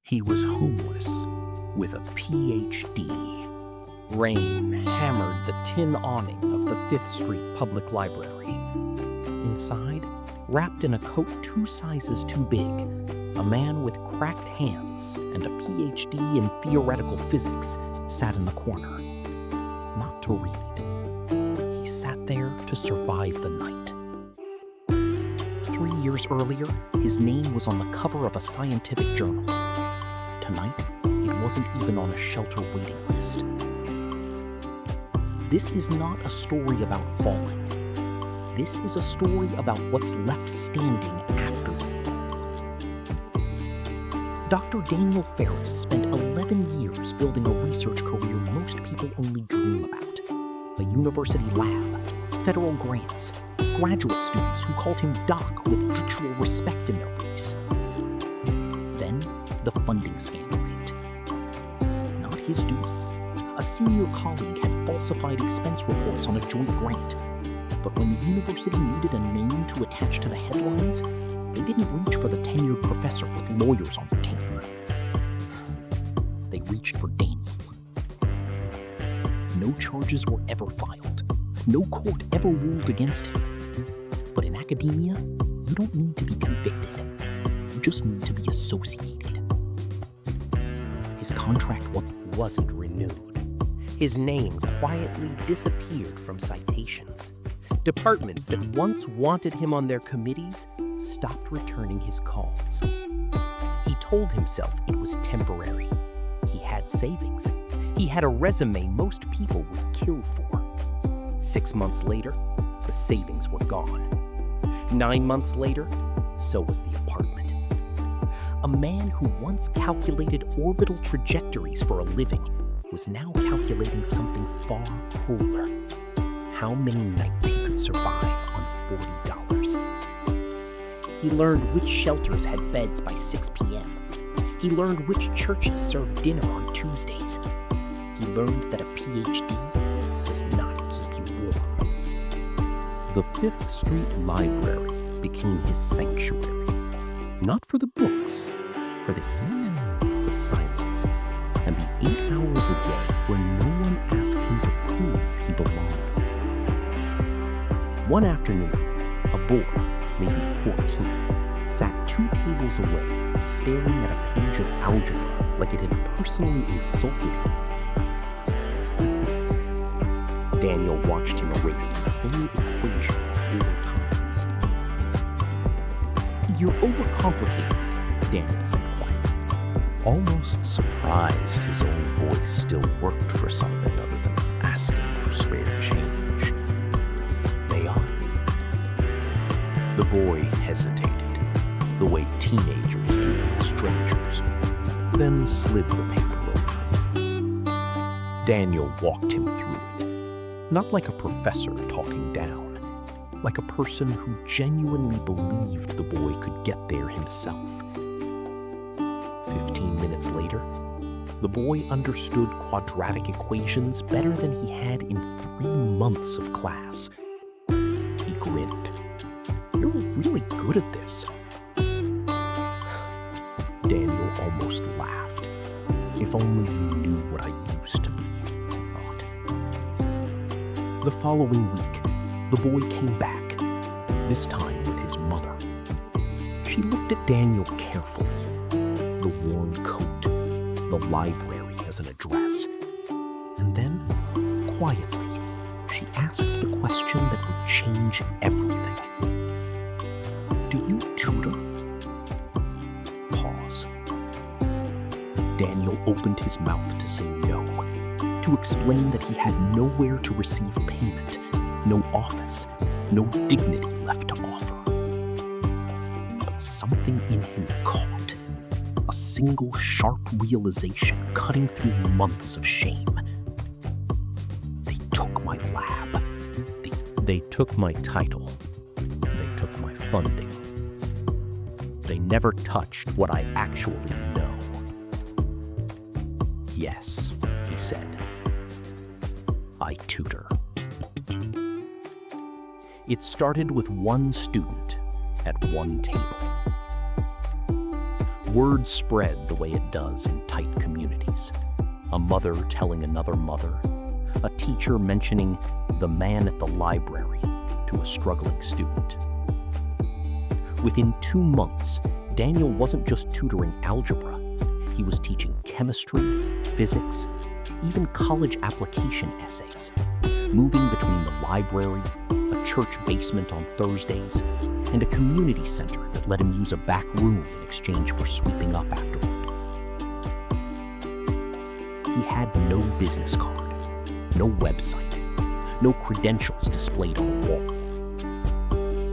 He was homeless with a PhD. Rain hammered the tin awning of the 5th Street Public Library. Inside, wrapped in a coat 2 sizes too big, a man with cracked hands and a PhD in theoretical physics sat in the corner. Not to read. He sat there to survive the night. 3 years earlier, his name was on the cover of a scientific journal. Tonight, it wasn't even on a shelter waiting list. This is not a story about falling. This is a story about what's left standing after you fall. Dr. Daniel Ferris spent 11 years building a research career most people only dream about. A university lab, federal grants, graduate students who called him Doc with actual respect in their voice. Then, the funding scandal hit. Not his doing. A senior colleague had falsified expense reports on a joint grant. But when the university needed a name to attach to the headlines, they didn't reach for the tenured professor with lawyers on retainer. They reached for Daniel. No charges were ever filed. No court ever ruled against him. But in academia, you don't need to be convicted. You just need to be associated. His contract wasn't renewed. His name quietly disappeared from citations. Departments that once wanted him on their committees stopped returning his calls. He told himself it was temporary. He had savings. He had a resume most people would kill for. 6 months later, the savings were gone. 9 months later, so was the apartment. A man who once calculated orbital trajectories for a living was now calculating something far crueler. How many nights he could survive on $40. He learned which shelters had beds by 6 p.m. He learned which churches served dinner on Tuesdays. He learned that a PhD does not keep you warm. The 5th Street Library became his sanctuary. Not for the books, for the heat, the silence, and the 8 hours a day where no one asked him to prove he belonged. One afternoon, a boy, maybe 14, sat 2 tables away, staring at a page of algebra like it had personally insulted him. Daniel watched him erase the same equation 4 times. "You're overcomplicated," Daniel said quietly. Almost surprised his own voice still worked for something other than asking for spare change. "May I?" The boy hesitated, the way teenagers do with strangers, then slid the paper over. Daniel walked him through it, not like a professor talking down, like a person who genuinely believed the boy could get there himself. 15 minutes later, the boy understood quadratic equations better than he had in 3 months of class. He grinned. "You're really good at this." Daniel almost laughed. If only he knew what I used to be, he thought. The following week, the boy came back, this time with his mother. She looked at Daniel carefully. The worn coat, the library as an address. And then, quietly, she asked the question that would change everything. "Do you tutor?" Pause. Daniel opened his mouth to say no, to explain that he had nowhere to receive payment, no office, no dignity left to offer. But something in him caught. A single sharp realization cutting through months of shame. They took my lab. They took my title. They took my funding. They never touched what I actually know. "Yes," he said. "I tutor." It started with one student at one table. word spread the way it does in tight communities. A mother telling another mother, a teacher mentioning the man at the library to a struggling student. Within 2 months, Daniel wasn't just tutoring algebra. He was teaching chemistry, physics, even college application essays, moving between the library, a church basement on Thursdays, and a community center that let him use a back room in exchange for sweeping up afterward. He had no business card, no website, no credentials displayed on a wall.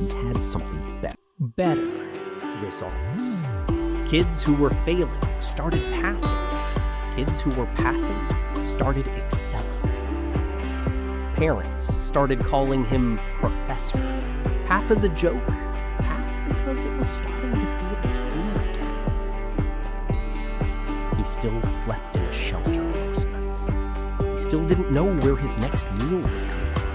He had something better. Better results. Kids who were failing started passing. Kids who were passing started excelling. Parents started calling him Professor, half as a joke, half because it was starting to feel true again. He still slept in a shelter most nights. He still didn't know where his next meal was coming from.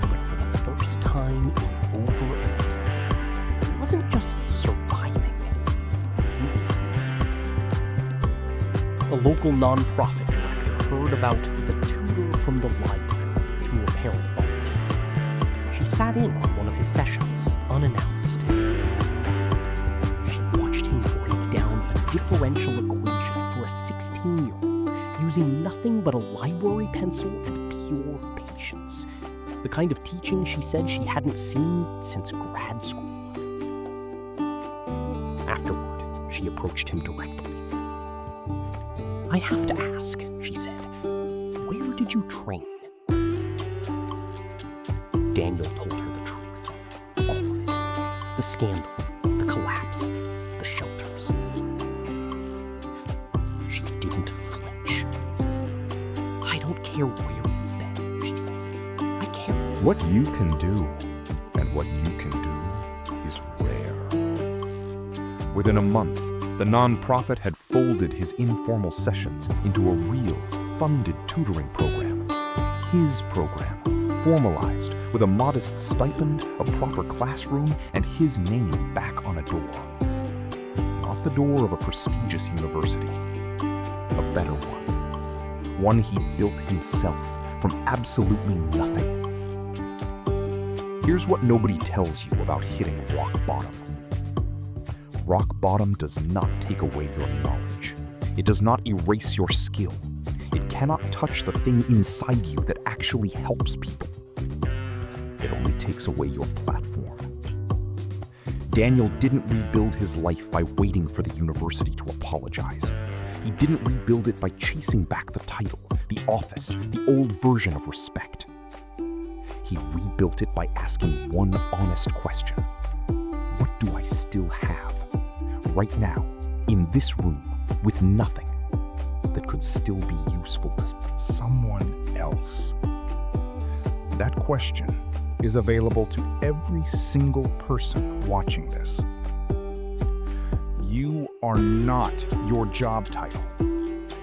But for the first time in over a year, he wasn't just surviving. He was living. A local nonprofit director heard about the tutor from the library through a parent volunteer. She sat in on one of his sessions, unannounced. She watched him break down a differential equation for a 16-year-old using nothing but a library pencil and pure patience. The kind of teaching she said she hadn't seen since grad school. Afterward, she approached him directly. "I have to ask," she said, "where did you train?" Daniel told her the truth. All of it. The scandal, the collapse, the shelters. She didn't flinch. "I don't care where you've been," she said. "I care." What you can do and what you can do is rare. Within a month, the nonprofit had folded his informal sessions into a real, funded tutoring program. His program, formalized with a modest stipend, a proper classroom, and his name back on a door. Not the door of a prestigious university, a better one. One he built himself from absolutely nothing. Here's what nobody tells you about hitting rock bottom. Rock bottom does not take away your knowledge. It does not erase your skill. It cannot touch the thing inside you that actually helps people. It only takes away your platform. Daniel didn't rebuild his life by waiting for the university to apologize. He didn't rebuild it by chasing back the title, the office, the old version of respect. He rebuilt it by asking one honest question. What do I still have, right now, in this room, with nothing, that could still be useful to someone else? That question is available to every single person watching this. You are not your job title.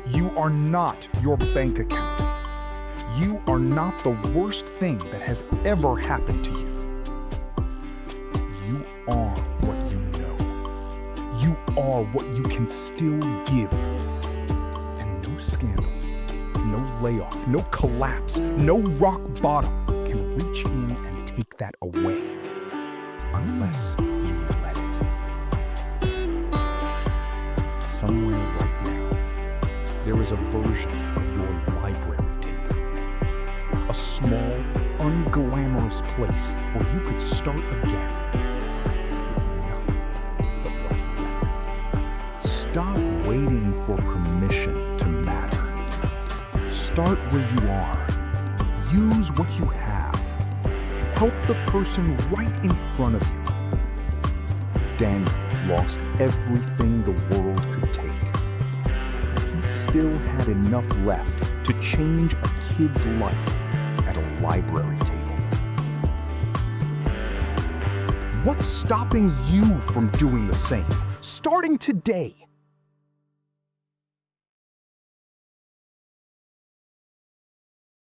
You are not your bank account. You are not the worst thing that has ever happened to you. You are what you know. You are what you can still give. And no scandal, no layoff, no collapse, no rock bottom can reach in and take that away. Unless you let it. Somewhere right now, there is a version of your library table. A small, unglamorous place where you could start again with nothing but what's left. Stop waiting for permission to matter. Start where you are. Use what you have. Help the person right in front of you. Daniel lost everything the world could take. He still had enough left to change a kid's life at a library table. What's stopping you from doing the same? Starting today.